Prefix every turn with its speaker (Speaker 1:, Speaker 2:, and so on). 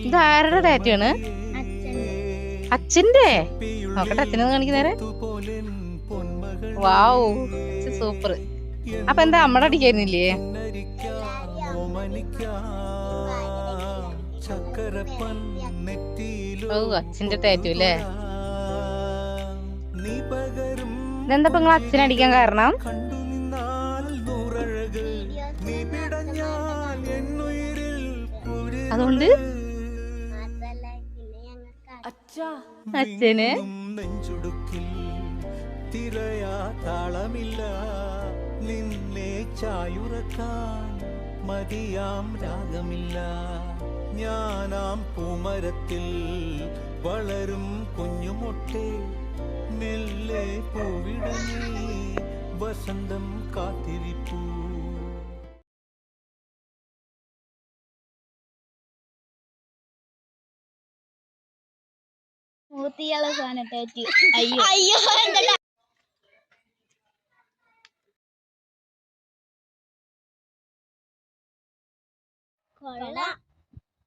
Speaker 1: ഇതാരുടെ ടാറ്റയാണ്? അച്ഛന്റെ. നോക്കട്ടെ, അച്ഛനൊന്ന് കാണിക്കുന്നേരെ. വാവ്, സൂപ്പർ. അപ്പൊ എന്താ അമ്മടെ അടിക്കായിരുന്നില്ലേ? ഓ, അച്ഛന്റെ ടാറ്റു അല്ലേ? ഇതെന്താ നിങ്ങൾ അച്ഛനടിക്കാൻ കാരണം? അതുകൊണ്ട് അച്ഛന് തിരയാ താളമില്ല നിന്നെ ചായുറക്കാൻ മതിയാം രാഗമില്ല ഞാനാം പൂമരത്തിൽ വളരും കുഞ്ഞുമൊട്ടെ മെല്ലെ പൂവിടങ്ങി വസന്തം കാത്തിരിപ്പൂ.
Speaker 2: മൂത്തിയുള്ള സാധനം ടാറ്റു. അയ്യോ അയ്യോ കൊള്ളാം.